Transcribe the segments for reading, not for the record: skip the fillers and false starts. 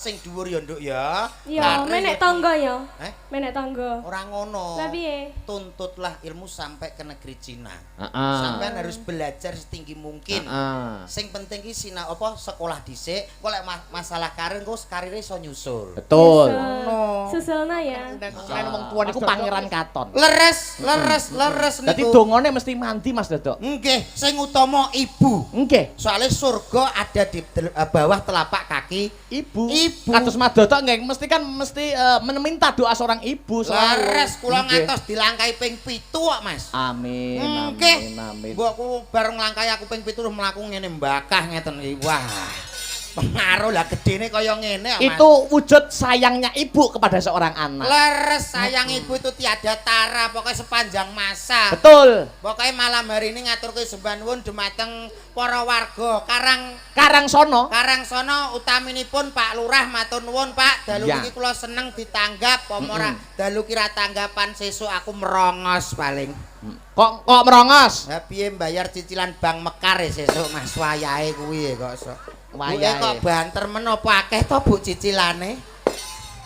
sing dhuwur ya nduk ya. Iya, menek tangga ya. Menek tangga. Ora ngono. Lah piye? Tuntutlah ilmu sampai ke negeri Cina. Sampean harus belajar setinggi mungkin. Sing penting ki sekolah dhisik, kok lek masalah karir engko karire iso nyusul. Betul. Susulna ya. Nek wong tuwa niku pangeran katon. Leres niku. Dadi dongane mesti mandi Mas Dodok. Nggih, sing utama ibu. Nggih. Soalnya surga ada di bawah telapak kaki ibu. Kados Mas Dodok nggih mesti meminta doa seorang ibu selalu. Leres kula ngantos dilangkai ping 7 kok Mas. Amin. Amin. Mbok aku bareng langkai aku ping 7 terus mlaku ngene mbakah ngeten iki. Wah. Pengaruh lah gedene kaya ngene Mas. Itu wujud sayangnya ibu kepada seorang anak. Leres sayang ibu itu tiada tara pokoknya sepanjang masa. Betul. Pokoknya malam hari ini ngaturke sembah nuwun dumateng para warga Karangsono utaminipun Pak Lurah matur nuwun Pak dalu iki kula seneng ditanggap pomora dalu kira tanggapan sesuk aku merongos paling. Kok merongos? Ha piye mbayar cicilan Bank Mekar sesuk Mas wayahe kuwi kok sok. Wayahe kok banter men apa akeh to Bu cicilane?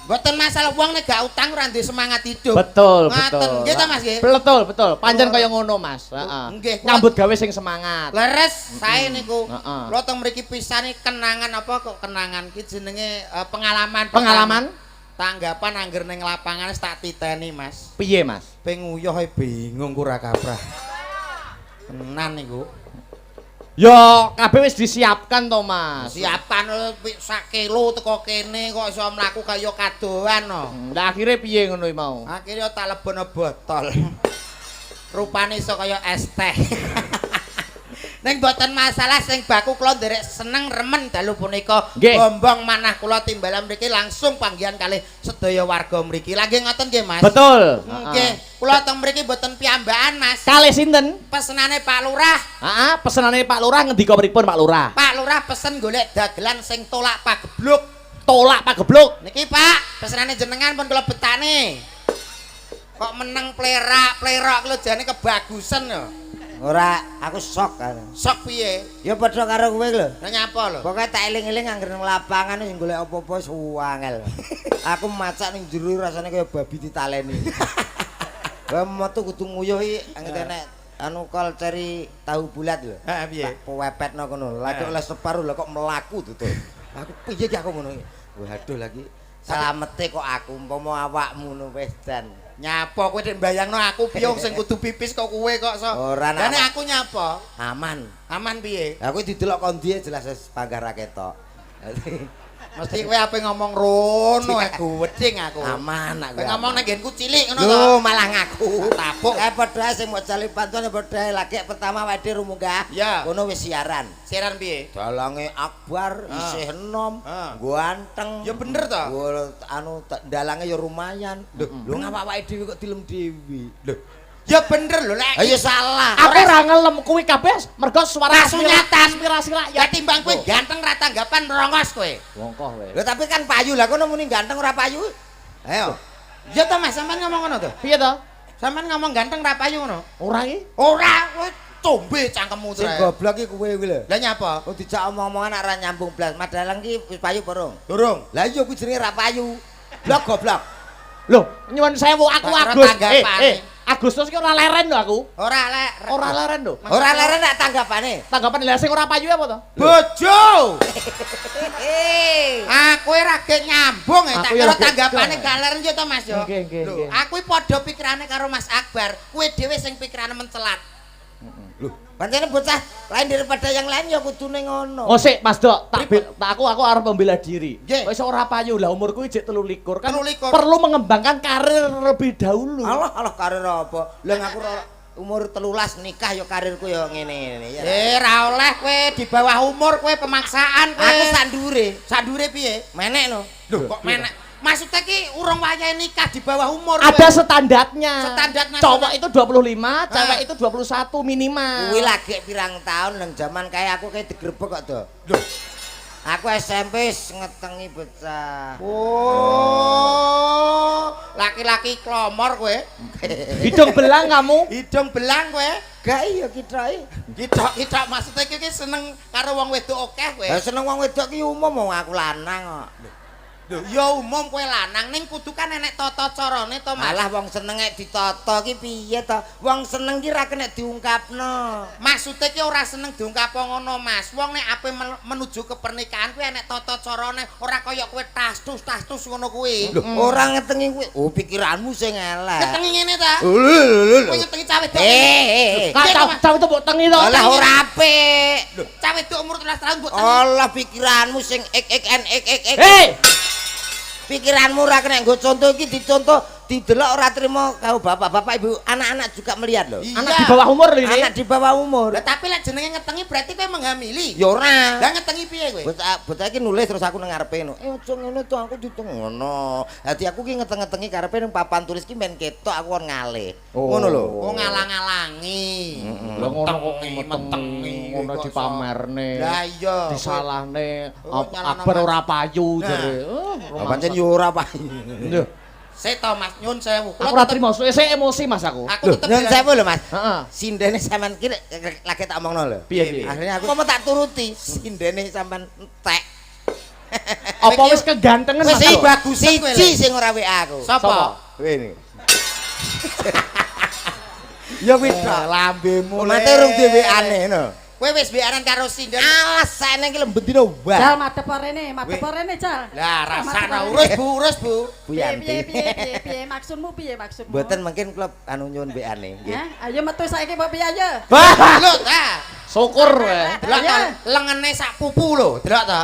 Mboten masalah wong nek gak utang ora ndek semangat hidup. Betul. Nggih ta Mas nggih? Betul. Pancen kaya ngono Mas. Heeh. Nyambut gawe sing semangat. Leres sae niku. Kula teng mriki pisane kenangan apa kok kenangan ki jenenge pengalaman. Tanggapan angger ning lapangan tak titeni Mas. Piye Mas? Ping uyuh bingung ku ora kaprah. Tenan niku. Ya, kabeh wis disiapkan to, Mas. Siapan sak kilo teko kene kok iso mlaku kaya kadoan no. Lah akhire piye ngono mau? Akhire tak lebono botol. Rupane iso kaya es teh. Ning mboten masalah sing baku kula nderek seneng remen dalu punika. Bombong manah kula timbalan mriki langsung panggihan kalih sedaya warga mriki. Lah nggih ngoten nggih Mas. Betul. Nggih. Kula teng mriki mboten piyambakan Mas. Kalih sinten? Pesenane Pak Lurah. Heeh, pesenane Pak Lurah ngendika pripun Pak Lurah? Pak Lurah pesen golek dagelan sing tolak pagebluk. Tolak pagebluk. Niki Pak, pesenane jenengan pun kula betane. Kok meneng plerak kula jane kebagusan yo. Ora, aku sok kan. Sok piye? Ya padha karo kowe lho. Lah nyapa lho? Pokoke tak eling-eling angger nang lapangan sing golek apa-apa suwangel. Aku macak ning jero rasane kaya babi ditaleni. Lah metu kudu nguyuh iki angger nek anu kol cari tahu bulat lho. Heeh piye? Pewepetno kono. Lah kok oleh separuh lah kok melaku tutul. Aku piye ki aku ngono iki. Waduh lagi. Salamete kok aku umpama awakmu ngono wis dan. Nyapa kowe nek mbayangno aku piye sing kudu pipis kok kowe kok so. Ora nek aku nyapa? Aman. Aman piye? Lah kowe didelok kon ndi jelas wis panggar ra ketok. Mesti kowe ape ngomong rono aku weding aku. Aman aku. Kowe ngomong nek nggenku cilik ngono to. Lho malah ngaku. Tapuk. Padha sing mau cali pantone padha lagi pertama wedhe rumunggah. Kono wis siaran. Siaran piye? Dalange akbar, isih enom, ganteng. Ya bener to. Anu dalange ya lumayan. Lho ngapa awake dhewe kok dilem dhewe? Lho. Ya bener lho lek. Ya salah. Aku ora ngelem kuwi kabeh mergo suara aspirasi rakyat. Ya timbang kowe ganteng ra tanggapan rongos kowe. Wongkoh kowe. Lho tapi kan payu lah kono muni ganteng ora payu. Ayo. Ya to Mas sampean ngomong ngono to? Piye to? Sampean ngomong ganteng ra payu ngono? Ora iki. Ora kowe tombe cangkemmu sing goblok iki kowe kuwi lho. Lah nyapa? Kok dijak omong-omongan ora nyambung blas. Madalang iki wis payu burung. Durung. Lah iya kuwi jenenge ra payu. Blok goblok. Lho, nyuwun sewu aku Agus. Agustus ki ora leren lho aku. Ora leren lho. Ora leren nek tanggapane. Tanggapane lha sing ora payu apa to? Bojo. Aku ora ge nyambung tak kira tanggapane gak leren yo to Mas yo. Lho, aku padha pikirane karo Mas Akbar. Kowe dhewe sing pikirane mencelat. Lho, pancene bocah lain daripada yang lain ya kudune ngono. Oh sik Mas Dok, aku arep membela diri. Wis ora payu lah umurku iki 23 kan. Perlu mengembangkan karir lebih dahulu. Allah karir apa? Lah aku umur 13 nikah ya karirku ya ngene-ngene ya. Ra oleh kowe di bawah umur kowe pemaksaan kowe. Aku sandure. Sandure piye? Menek no. Lho kok menek? Maksudnya ki urung wayahe nikah di bawah umur. Ada standarnya. Standar cowok itu 25, cewek itu 21 minimal. Kuwi lagi pirang tahun nang zaman kayak aku kayak digrebek kok to. Lho. Aku SMP ngetengi bocah. Oh, laki-laki klomor kowe. Hidung belang kamu? Hidung belang kowe. Gak iya kitoke. Kitok maksudnya ki seneng karo wong wedok akeh kowe. Lah seneng wong wedok ki umum wong aku lanang kok. Lho, ya umum kowe lanang ning kudu kan enek tata carane to, Mas. Malah wong seneng nek ditata ki piye to? Wong seneng ki ra kena diungkapno. Maksude ki ora seneng diungkap ngono, Mas. Wong nek ape menuju ke pernikahan kuwi enek tata carane, ora kaya kowe tastus ngono kuwi. Ora ngetengi kuwi. Oh, pikiranmu sing elek. Ngetengi ngene ta? Kowe ngetengi cawe wedok. Cawe wedok mbok tengi to. Lah ora apik. Lho, cawe wedok umur 13 tahun mbok tengi. Allah pikiranmu sing ek. Hei! Pikiranmu ora kena nggo contoh iki dicontoh didelok ora trimo karo bapak-bapak ibu anak-anak juga melihat lho. Anak di bawah umur lho ini. Anak di bawah umur. Lah tapi lek jenenge ngetengi berarti kowe menghamili. Ya ora. Lah ngetengi piye kowe? Bocah iki nulis terus aku nang ngarepe ngono. Aja ngene to aku diteng ngono. Dadi aku ki ngeteng-ngetengi karepe ning papan tulis ki men ketok aku kon ngalih. Ngono lho. Oh ngalang-alangi. Lah ngono kok metengi ngono dipamerne. Lah iya. Disalahne abar ora payu jare. Pancen yo ora payu. Lho. Seto Mas nyun sewu. Aku ora trimo, saya emosi Mas aku. Aku tetep Nyun sewu lho Mas. Heeh. Sindene sampean ki lagi tak omongno lho. Piye? Akhirnya aku mau tak turuti. Sindene sampean entek. Apa wis kegantengan Mas? Wis bagus siji sing ora WA aku. Sapa? Ini. Ya wis lambemu. Mate urung dhewe aneh no. Kowe wis bearan karo Sinden. Alasane iki lembetino wae. Jal madhep rene, Jal. Lah rasane urus Bu. Bu Yanti. Piye maksudmu piye maksudmu? Mboten mungkin klub anu nyuwun WA-ne nggih. Ayo metu saiki apa piye ayo? Lho ta. Syukur wae. Delok ta lengene sak pupu lho, delok ta.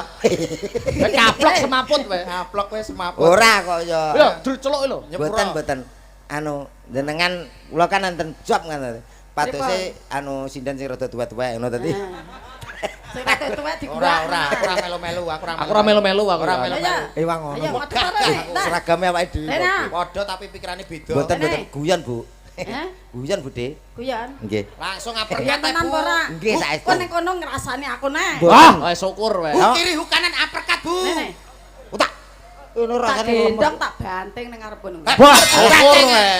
Kaplok semaput wae. Ngaplok kowe semaput. Ora kok ya. Lho, celuk lho. Mboten. Anu jenengan kula kan enten job ngono. Patuse anu sindan sing rada tua-tua ngono tadi. Sing rada tua digurah. Ora melu-melu, aku ora melu-melu aku. Ora melu-melu. Wang ngono. Ayo madhep rene. Seragame awake dhewe. Padha tapi pikirane beda. Mboten guyon, Bu. Guyon, Bu De. Guyon. Nggih. Langsung Iya uppercut tenan Bu. ora? Nggih saestu. Kok ning kono ngrasani aku neh. Wah, syukur wae. Kiri kanan uppercut Bu. Nene. Utak. Ngono Tak rasane gendong tak banting ning ngarep kono. Wah, syukur wae.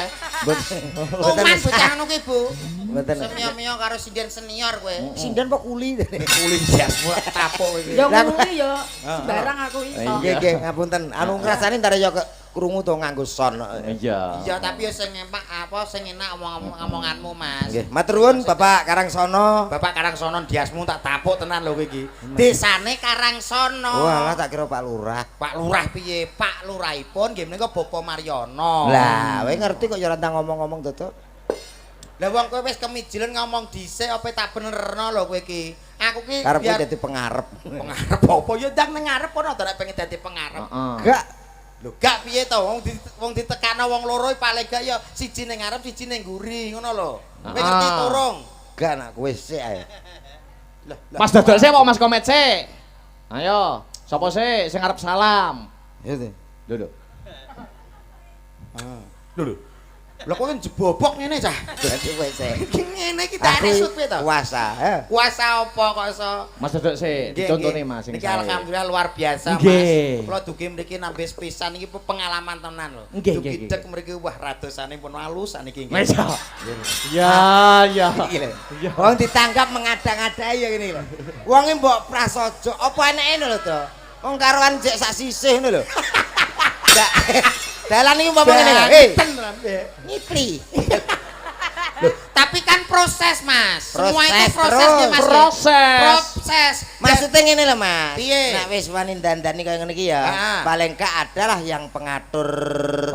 Tuman bocah anu ki Bu. Mboten. Semio-mio karo sinden senior kowe. Sindan kok kuli. Kuli jasmu tapuk kowe. Ya nguli ya sembarang aku iso. Nggih, ngapunten. Anu ngrasani entar ya krungu to nganggo son. Iya. Iya tapi sing empak apa sing enak omonganmu Mas. Nggih, matur nuwun Bapak Karangsono. Bapak Karangsono diasmu tak tapuk tenan lho kowe iki. Desane Karangsono. Wah, tak kira Pak Lurah. Pak Lurah piye? Pak Lurahipun nggih menika Bapak Mariono. Lah, kowe ngerti kok ya ora ngomong-ngomong to. Lah wong kowe wis kemijilen ngomong dhisik apa tak benerno lho kowe iki. Aku ki Karep dadi pengarep. pengarep apa ya ndang ning ngarep kono ora pengen dadi pengarep. Gak. Lho gak piye to wong ditekano wong loro paling gak ya siji ning ngarep siji ning nguri ngono lho. Kowe ngerti turung? Gak nak kowe sik ae. Lah Mas dodol sik apa Mas komet sik? Ayo, sapa sik sing arep salam? Ya to. Lho. lho. Lah kowe jebobok ngene cah. Dadi kowe sik. Ngene iki tak esuk piye to? Puasa. Kuasa apa kok iso? Mas dodol sik, dicontone Mas sing Niki sae. alhamdulillah luar biasa Mas. Nggih. Kula dugi mriki nambe sepisan iki pengalaman tenan lho. Nggih, Dugi nggih, dek mriki wah radosane pun alus niki nggih. Wis. Ya. Iki lho. Wong ditangkap mengadang-adai ya ngene lho. Wonge mbok prasaja, apa eneke lho to? Wong karoan jek sak sisih ngono lho. Dalan iki umpama ngene lho. Hei, ngipli. Tapi kan proses Mas. Semua Proses itu proses terus. nggih Mas. Proses. Maksudnya ngene lho, Mas. Piye? Nek wis wani dandani kaya ngene iki ya, paling gak adalah yang pengatur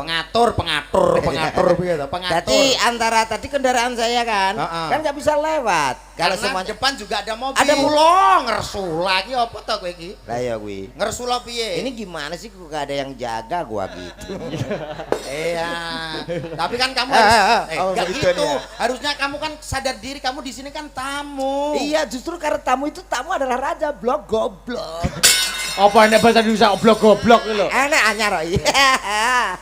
piye to? Pengatur. Jadi antara tadi kendaraan saya kan, kan nggak bisa lewat. Kalau karena semuanya depan juga ada mobil. Ada mulong ngersula iki apa to kowe iki? lah ya kuwi. Ngersula piye? Ini gimana sih kok gak ada yang jaga gua gitu. Iya. Tapi kan kamu enggak gitu. Harusnya kamu kan sadar diri kamu di sini kan tamu. Iya, justru karena tamu itu tamu adalah raja blok goblok. Apa nek bahasa Indonesia goblok iki lho. Enak anyar kok.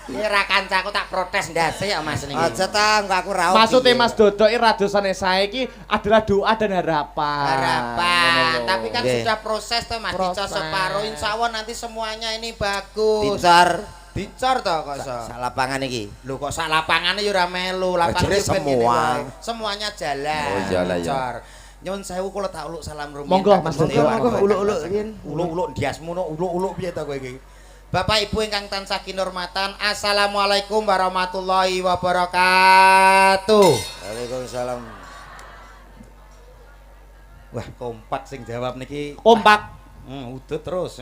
Iki ra kancaku tak protes ndase ya Mas niki. Aja ta, engko aku ra. Maksudnya Mas Dodok iki radosane saya iki adalah doa dan harapan. Harapan. Tapi kan Oke. sudah proses tuh Mas. Dicor separuh insyaallah nanti semuanya ini bagus. Dicor toh kok iso. Sak lapangan iki. Lho kok sak lapangane ya ora melu, lapangan Bajine iki ben ngene semua. wae. Semuanya jalan. Oh, jalan, ya. Dicor. Nyuwun sewu kula tak uluk salam rumiyin. Monggo, Mas Dodok. Uluk-uluk yen. Uluk-uluk diasmu no uluk-uluk piye to kowe iki? Bapak Ibu ingkang tansah kinurmatan, assalamualaikum warahmatullahi wabarakatuh. Waalaikumsalam. Wah, kompak sing jawab niki. Kompak. Udut terus.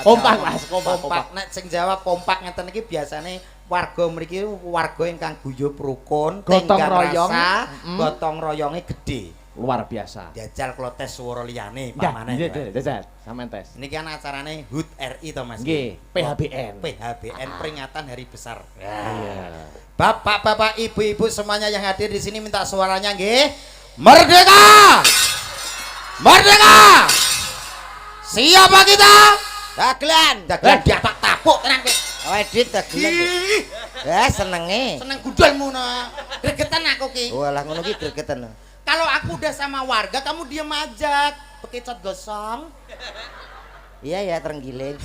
Kompak Mas, kompak. Nek sing jawab kompak ngeten iki biasane warga mriki warga ingkang guyub rukun, Gotong royong, gotong royonge gedhe. Luar biasa. Jajal kula tes swara liyane Pamane. pamane. Nggih, jajal. Sampeyan tes. Niki kan acarane HUT RI to Mas. Nggih, PHBN. PHBN peringatan Hari Besar. Iya. Bapak-bapak, ibu-ibu semuanya yang hadir di sini minta suaranya nggih. Merdeka! Merdeka! Siapa kita? Dagelan. Dagelan diapak tapuk tenan kowe. Edit dagelan. Ya senenge. Seneng gudulmu no. Gregetan aku ki. Walah ngono ki gregetan. Kalau aku udah sama warga, kamu diam aja. Bekecot gosong. Iya ya terenggiling.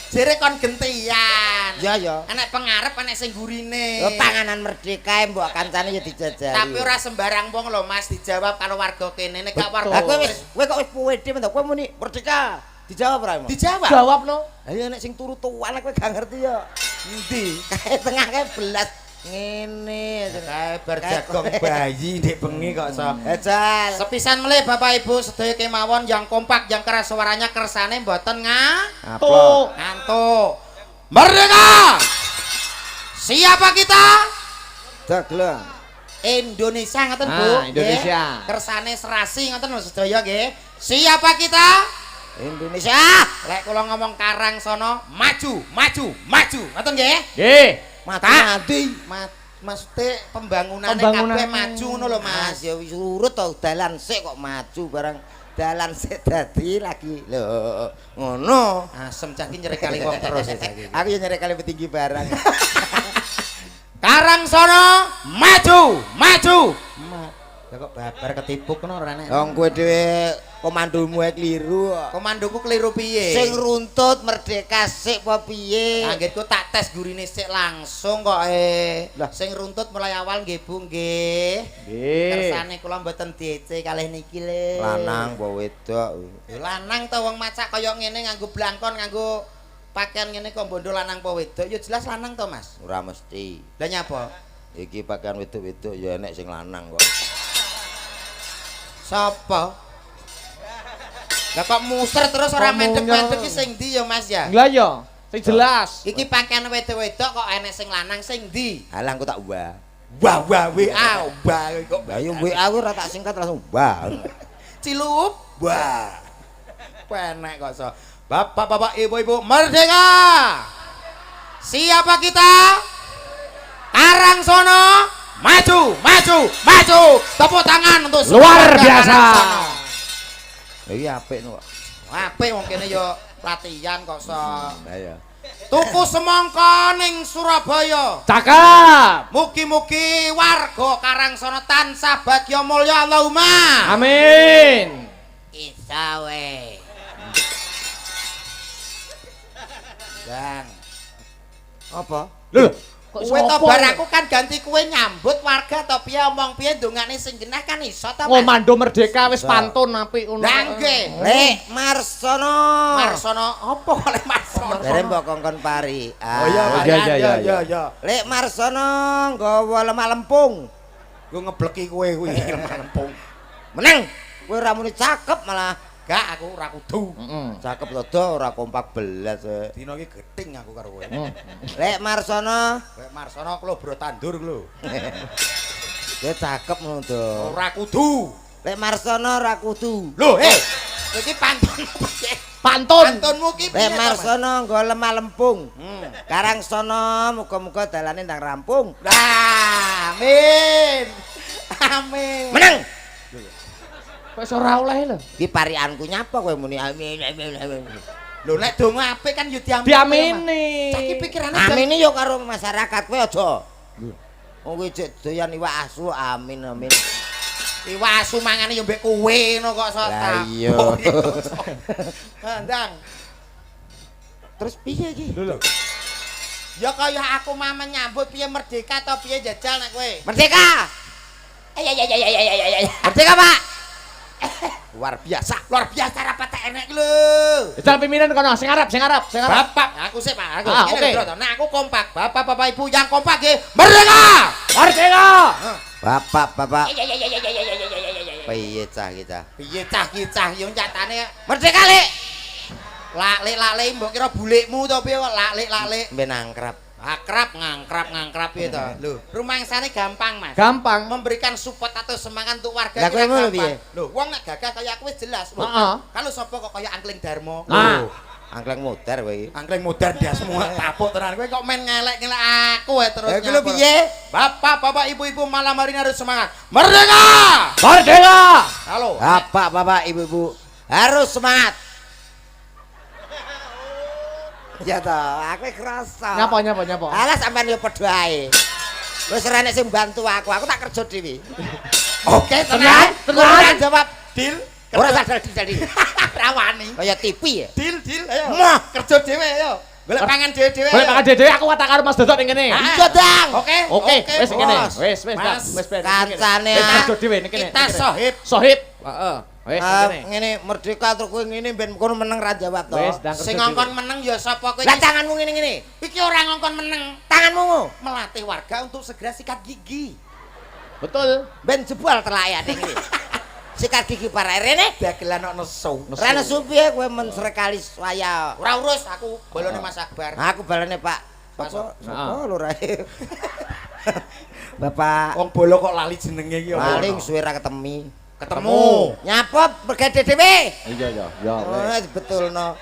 Jere kon gentian. Iya ya. Anak pengarep, anak sing gurine. Lo panganan merdeka mbok kancane ya dijajari. Tapi ora sembarang wong lho Mas dijawab kalau warga kene nek gak warga. Lah kowe kok wis pede mentok kowe muni merdeka. Dijawab ora emang? Dijawab. Jawab no. Ayo nek sing turu tuan kowe gak ngerti ya. Endi? Kae tengah kae belas ngene. Kae berjagong bayi ndek bengi kok so. Ejal. Sepisan melih Bapak Ibu sedaya kemawon yang kompak yang keras suaranya kersane mboten Tuh. ngantuk. Merdeka! Siapa kita? Dagelan. Indonesia ngoten Bu. Indonesia. Nggih. Kersane serasi ngoten lho sedaya nggih. Siapa kita? Indonesia. Lek kula ngomong Karang sono maju, maju, maju. Ngoten nggih? Nggih. Mati. Maksudnya pembangunannya kabeh maju ngono lho Mas Mas. ya wis urut to dalan sik kok maju barang dalan sik dadi lagi. Lho, ngono. Asem cah ki nyerek kali wong terus ya cah ki. Aku ya nyerek kali tinggi barang. Karang sono maju, maju. Ya kok babar ketipuk ngono ora nek. Wong kowe dhewe komandomu ae kliru. Komandoku keliru piye? Sing runtut merdeka sik apa piye? Anggitku tak tes gurine sik langsung kok Lah sing runtut mulai awal nggih Bu nggih. Nggih. Kersane kula mboten DC kalih niki le. Lanang apa wedok? Ya lanang to wong macak kaya ngene nganggo blangkon nganggo pakaian ngene kok bondo lanang apa wedok ya jelas lanang to Mas. Ora mesti. Lah nyapa? Iki pakaian wedok-wedok ya enek sing lanang kok. Sapa? Lah kok muser terus ora mendek-mendek iki sing ndi ya Mas ya? Lah ya, sing jelas. Iki pakaian wedok-wedok kok enek sing lanang sing ndi? Halang ku tak ubah. Wah WA kok. Lah yo WA ku ora tak singkat langsung ubah. Cilup. Wah. Penek kok so. Bapak-bapak, ibu-ibu, merdeka! Siapa kita? Karang sono, maju, maju, maju. Tepuk tangan untuk Luar warga biasa. Karangsono. Iki apik no. Apik wong kene yo latihan kok so. Lah ya. Tuku semangka ning Surabaya. Cakep. Mugi-mugi warga Karangsono tansah bagya mulya Allahumma. Amin. Isa we. Bang. Apa? Lho, kok Kowe to sopo? bar aku kan ganti kowe nyambut warga to piye omong piye ndongane sing genah kan iso to Mas. Ngomando merdeka wis pantun apik ngono. Lah nggih. Lek Marsono. Marsono apa kok lek Marsono? Dari mbok kongkon pari. Oh iya, iya. Lek Marsono nggawa lemah lempung. Gue ngebleki kowe kuwi lemah lempung. Meneng. Kowe ora muni cakep malah. Gak aku ora kudu. Cakep to do ora kompak belas. Dino iki geting aku karo kowe. Lek Marsono. Lek Marsono kula bro tandur lho. Kowe cakep ngono to. Ora kudu. Lek Marsono ora kudu. Lho, iki pantun piye? Pantun. Pantunmu ki piye? Lek to, Mas? Marsono nggawa lemah lempung. Karangsono muga-muga dalane ndang rampung. Nah, amin. Amin. Meneng. Wis ora oleh lho. Iki parianku nyapa kowe muni amin amin amin. Lho nek donga apik kan yo diamini. Diamini. Cah iki pikirane Amin yo karo masyarakat kowe aja. Wong kowe jek doyan iwak asu amin amin. iwak asu mangane yo mbek kowe ngono kok sok. Lah iya. Ndang. Terus piye iki? Lho. Ya kaya aku mah menyambut piye merdeka atau piye jajal nek kowe. Merdeka. Merdeka, Pak. luar biasa rapat enek lho. Jal pimpinan kono, sing arep. Bapak, aku sih Pak, aku. Oke. Nah, aku kompak. Bapak Ibu yang kompak nggih. Merdeka! Bapak. Piye cah kita? Piye cah yo nyatane merdeka lek. Lak-lek mbok kira bulikmu to piye kok lak-lek. Ben angkrap. Akrab ngangkrap piye to. Lho, rumangsane gampang, Mas. Gampang. Memberikan support atau semangat untuk warga. Lah kowe ngono piye? Lho, wong nek gagah kaya aku wis jelas. Heeh. Kalau sapa kok kaya Angkling Darmo. Nah. Angkleng modar kowe iki. Angkling modern dia semua tapuk tenan. Kowe kok main ngelek-ngelek aku wae terus. Lah kuwi piye? Bapak, ibu-ibu malam hari ini harus semangat. Merdeka! Halo. Bapak, ibu-ibu harus semangat. Ya toh, aku kerasa. Nyapa. Alah sampean yo padha ae. Wis ora nek sing bantu aku tak kerja dhewe. Oke, Tenang. Ora jawab. Deal. Ora sadar dadi. Rawani. Kaya TV ya. Deal, ayo. Mah. Kerja dhewe ayo. Golek pangan dhewe-dhewe. Boleh makan dhewe aku watak karo Mas Dodot ning kene. Iya, Dang. Oke, Wis kene. bos. Wis, Mas, wis ben. kancane, Wis ah. kerja dhewe ning kene. Kita Sohib. Heeh. Wis kene. Ngene merdeka terus kowe ngene ben kono meneng ra jawab to. Wis ndang kerja. Sing ngongkon meneng ya sapa kowe? Lah tanganmu ngene. Iki ora ngongkon meneng. Tanganmu Melatih warga untuk segera sikat gigi. Betul. ben jebol telayane iki. Sikat gigi para rene. Dagelan ono nesu. Ra nesu piye kowe men sekali waya. Ora urus aku, bolone Mas Akbar. Aku balane Pak. Sapa lurahe? Bapak Wong bolo kok lali jenenge iki paling suwe ra ketemi. ketemu. Nyapa bergede dhewe. Iya. Oh, betulno.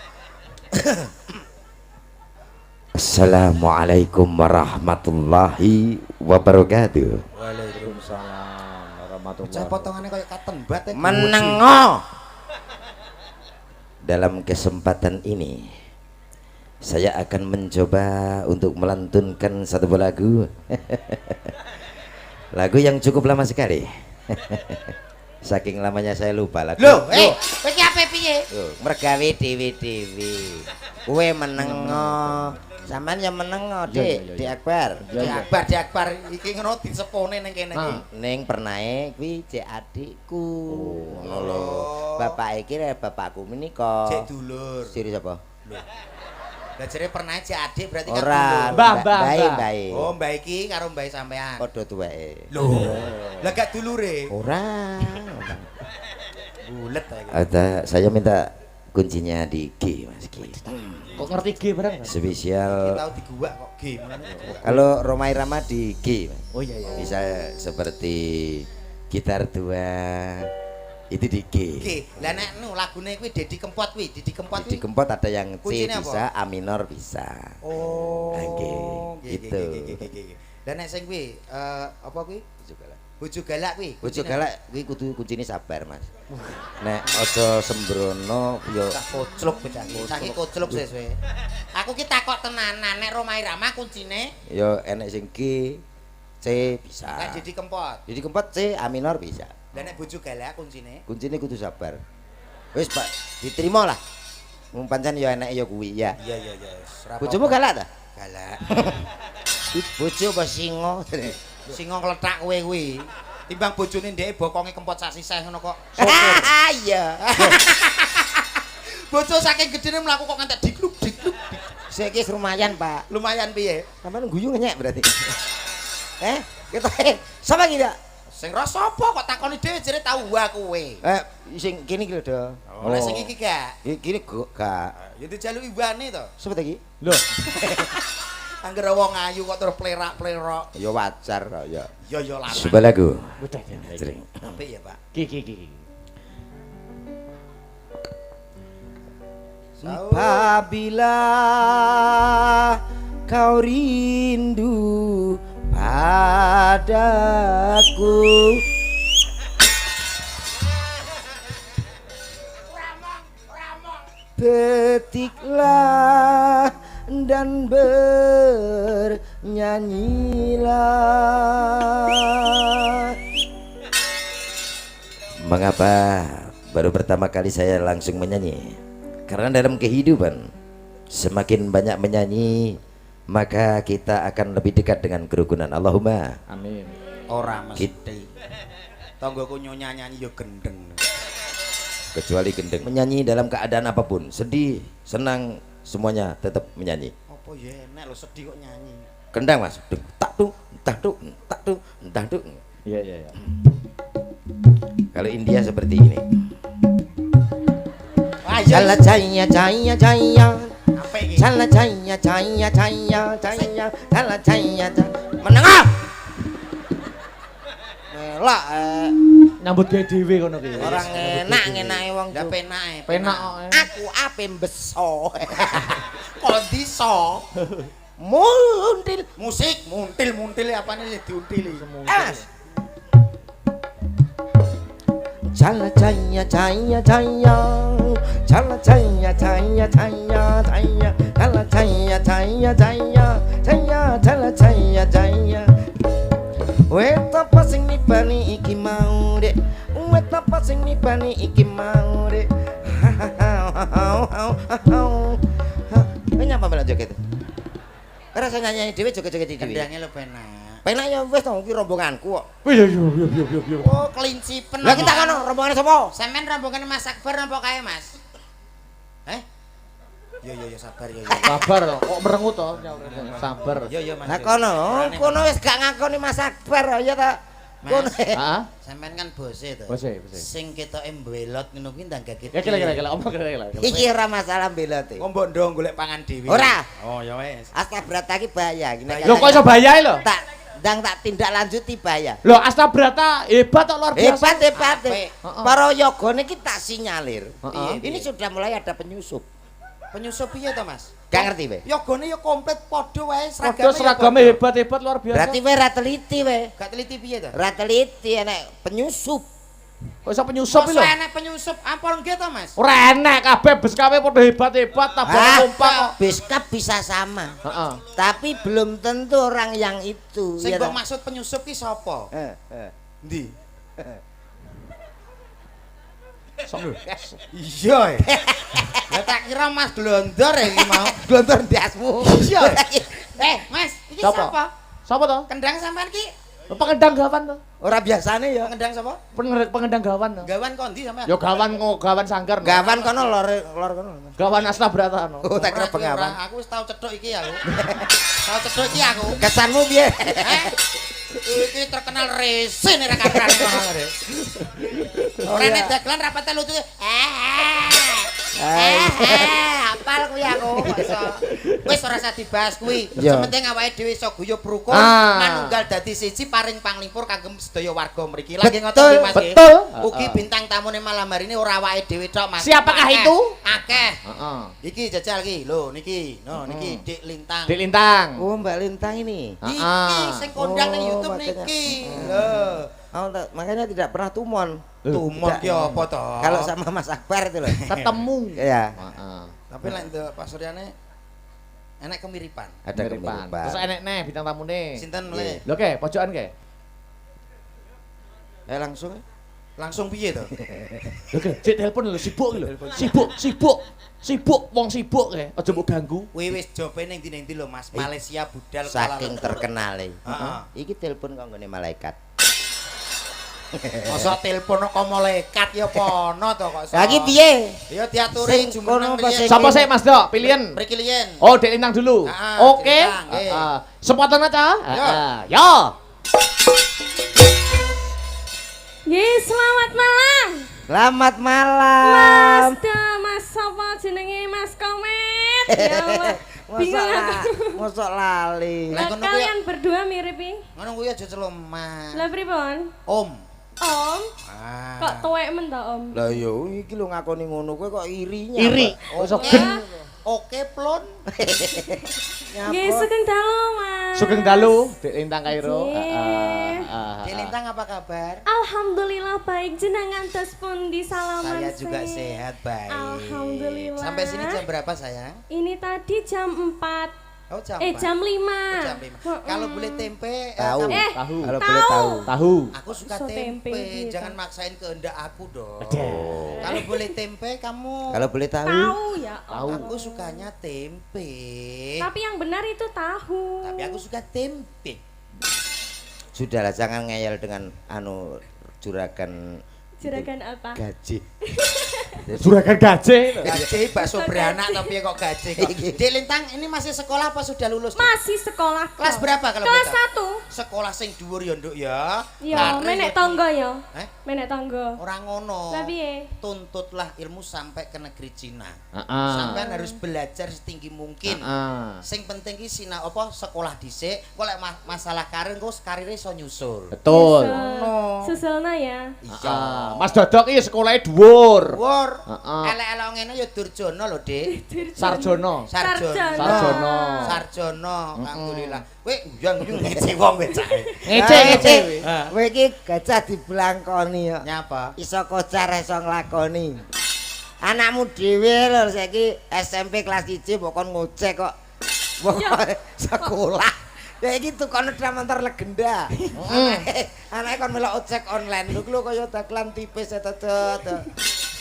Assalamualaikum warahmatullahi wabarakatuh. Waalaikumsalam warahmatullahi Cah potongane koyo katembat. Menengo. Dalam kesempatan ini saya akan mencoba untuk melantunkan satu buah lagu. Lagu yang cukup lama sekali. Saking lamanya saya lupa lagu. Loh, kowe iki ape piye? Mergawe dewe-dewe. Kowe menengo. Sampeyan ya menengo, Dik, Dik Akbar. Di Akbar iki ngono disepone ning kene iki. Ning pernae kuwi cek adikku. Ngono lho. Bapak iki bapakku menika. Cek dulur. Siri sapa? Lah jere pernah cek adik berarti kan Ora. dulur. Mbah. Oh, mbak iki karo mbak sampean. Padha tuweke. Lho. Lah gak dulure. Ora. Bulet ae. Ada saya minta kuncinya di G Mas G. Kok ngerti G barang? Spesial. Tahu di gua kok game. Kalau Romai Rama di G. Mas. Oh iya. Bisa seperti gitar tua itu di G. Oke, lah nek nu lagune kuwi Dedi Kempot kuwi, Dedi Kempot Di kuwi. Kempot ada yang C Kuncinya bisa, A minor bisa. Oh. Nggih, gitu. Lah nek sing kuwi apa kuwi? Bojo galak. Bojo galak kuwi. Bojo galak kuwi kudu kuncine sabar, Mas. Nek aja sembrono yo Cah kocluk bocah iki. Cah iki kocluk sesuwe. Aku ki takok tenanan nek Romai Rama kuncine yo enek sing G, C bisa. nek Dedi Kempot. Jadi Kempot C, A minor bisa. Lah nek bojo galak kuncine Kuncine kudu sabar. Wis, Pak, diterima lah. Wong pancen yo enek yo kuwi ya. Iya. Bojomu galak ta? galak. Bojo apa singo? Singo kletak kowe kuwi. Timbang bojone ndek bokonge Kempot sak sisih ngono kok. Iya. Bojo saking gedene mlaku kok ngantek dikluk. Saiki wis lumayan, Pak. Lumayan piye? Sampeyan guyu ngenyek berarti. Kita sama iki ndak? Sing ro sapa kok takoni dhewe jere tau wa kowe. Sing kene iki lho, Do. Oh, nek sing iki gak. Iki gak. Ya dijaluki wane to. Sopo iki? Loh. Angger wong ayu kok terus plerak-plerok. Ya wajar kok ya. Ya lanang. Sebuah lagu. Udah. Sering. Apik ya, Pak. Ki. Apabila kau rindu padaku, petiklah dan bernyanyilah. Mengapa baru pertama kali saya langsung menyanyi? Karena dalam kehidupan semakin banyak menyanyi maka kita akan lebih dekat dengan kerukunan. Allahumma Amin. Ora mesti. Tanggoku nyanyi ya gendeng. kecuali gendeng. Menyanyi dalam keadaan apapun, sedih, senang, semuanya tetap menyanyi. Apa ya enak lo sedih kok nyanyi. Kendang Mas. Duk, tak duk, tak duk, tak duk, tak duk. Iya iya iya. Kalau India seperti ini. Jala jaya jaya jaya. Apa iki? Jala jaya jaya jaya jaya. Jala jaya jaya. Menengah. Melak Nyambut gawe dhewe ngono ki. orang enak-enake wong Lah penake. Penak kok. Aku ape mbeso. Kondisa. Muntil. Musik muntil apane sing diuntili. Mas. Jala jaya jaya jaya. Jala jaya jaya jaya jaya. Jala jaya jaya jaya. Jaya jala jaya jaya. Wet apa sing nibani iki mau dek. Wet apa sing nibani iki mau dek. Nyapa melok joget. Rasa nyanyi dhewe joget-joget dhewe. Kendange lo penak. Penak ya wis to iki rombonganku kok. Iya iya. Oh, kelincipen. Lah kita kono rombongan sapa? Sampeyan rombongan Mas Akbar napa kae, Mas? Ya sabar ya. Sabar kok merengut to. Sabar. Ya Mas. Lah kono wis gak ngakoni Mas Akbar ya ta. Kono. Heeh. Sampeyan kan bose to. Bose. Sing ketoke mbelot ngono kuwi ndang gak Ya kira-kira omong kira-kira. Iki ora masalah belote. Oh mbok ndong golek pangan dhewe. Ora. Oh ya wis. Astabrata ki bahaya. Lho kok iso bayahe lho? Tak tindak lanjuti bahaya. Lho Astabrata hebat kok luar biasa. Hebat. Apik. Para yogane ki tak sinyalir. Heeh. Ini sudah mulai ada penyusup. Penyusup piye to, Mas? Gak ngerti we. Yogane ya komplit padha wae Padha seragame hebat-hebat luar biasa. Berarti we ra teliti we. Gak teliti piye to? Ra teliti enek penyusup. Kok iso penyusup iki lho? Masa enek penyusup ampun nggih to, Mas? Ora enek kabeh bes kabeh padha hebat-hebat tabang kompak kok. Beskap bisa sama. Heeh. Tapi belum tentu orang yang itu. Sing ya mbok ta? maksud penyusup ki sapa? Ndi? Iya. Lah tak kira Mas Glondor iki mau. Glontor ndiasmu. Iya. Mas, iki Sapa? sapa? Sapa to? Kendang sampean ki Pengendang gawan to. Ora biasane ya. kendang sapa? Pengendang gawan to. Gawan kondi sampean? Yo gawan kok gawan sanggar. Gawan kono lor kono. Gawan Astabrata no. Oh, tak kira Ora, kuwi ora. pengawan. Aku wis tau cethuk iki aku. Tau cethuk iki aku. Kesanmu piye? Iki terkenal rese nek karan ngono lho. Rene dagelan rapate lucu. Apal kuwi aku kok iso. Wis ora usah dibahas kuwi. Sementing awake dhewe iso guyub rukun, manunggal dadi siji paring panglipur kagem sedaya warga mriki. Lagi ngoten iki Mas. Betul. Ugi bintang tamune malam hari ini ora awake dhewe tok Mas. Siapakah itu? Akeh. Heeh. Iki jajal iki. Lho niki. No niki Dik Lintang. Dik Lintang. Oh, Mbak Lintang ini. Iki sing kondang ning YouTube makanya. niki. Lho. Oh, makanya tidak pernah tumon. Tumon ki apa to? Kalau sama Mas Akbar itu loh. Ketemu. Iya. Heeh. Tapi lek ndek Pak Suryane enek kemiripan. Ada Kemiripan. kemiripan. Terus enek neh bintang tamune. Sinten le? Lho ke, pojokan ke? Langsung. Langsung piye to? Lho ke, cek telepon lho sibuk lho. Sibuk, wong sibuk ke. Aja mbok ganggu. Kuwi wis jobe ning ndi lho Mas, Malaysia budal Saking terkenal. Heeh. Iki telepon kok nggone malaikat. Masa telepon kok malaikat ya pono to kok. Lagi piye? Ya diaturi Sing jumeneng kono riyen. Sapa sih Mas Dok? Pilihan. Mriki liyen. Oh, Dik Lintang dulu. Heeh, Oke. Dik Lintang, nggih. Heeh. Sempatan aja. Yo. Heeh. Yo. Nggih, selamat malam. Selamat Mas malam. Mas sapa jenenge Mas Komet? Ya Allah. Bingung aku. Mosok lali. Lah Lah ngono kuwi. kalian berdua mirip iki. Ngono kuwi aja celoman. Lah pripun? Om. Om, Ah. kok tuwek men ta Om? Lah yo iki lho ngakoni ngono kowe kok irinya. Iri. Oke. Sogen. Oke, plon. Nggih, sugeng dalu Mas. Sugeng dalu, Dik Lintang Kairo. Nggih. Dik Lintang apa kabar? Alhamdulillah baik, jenengan tes pundi salaman Saya juga sih? sehat, baik. Alhamdulillah. Sampai sini jam berapa, sayang? Ini tadi jam 4. Oh, jam Jam 5. Oh, jam 5. Kalau boleh tempe, Tahu. kamu- Tahu. Kalau boleh tahu. Tahu. aku suka So, tempe. tempe gitu. Jangan maksain kehendak aku dong. Aduh. Kalau boleh tempe, kamu. Kalau boleh tahu. Tahu ya. Tahu. Allah. Aku sukanya tempe. Tapi yang benar itu tahu. Tapi aku suka tempe. Sudahlah jangan ngeyel dengan anu juragan Juragan apa? gaji. Juragan gajah. Gajah bakso beranak tapi kok gajah kok. Dek Lintang ini masih sekolah apa sudah lulus? Masih sekolah. Kelas berapa kalau Kelas betul? 1. Sekolah sing dhuwur ya, Nduk ya. Ya, menek tangga ya. Menek tangga. Ora ngono. Lah piye? Tuntutlah ilmu sampai ke negeri Cina. Heeh. Sampean harus belajar setinggi mungkin. Sing penting ki sinau apa sekolah dhisik, kok lek masalah karir kok karire iso nyusul. Betul. Susulna ya. Iya. Mas Dodok iki sekolahnya dhuwur. Dhuwur. Heeh. Elek-elek ngene ya Durjono lho, Dik. Sarjono. Sarjono. Sarjono. Alhamdulillah. Kowe nguyang-nguyang ngece wong kowe cah. Ngece. Kowe iki gajah diblangkoni kok. Nyapa? Iso kocar iso nglakoni. Anakmu dhewe lho saiki SMP kelas 1 mbok kon ngocek kok. Mbok sekolah. Ya iki tukang netramantar legenda. Anake kon melok ojek online. Lho kaya dagelan tipis to.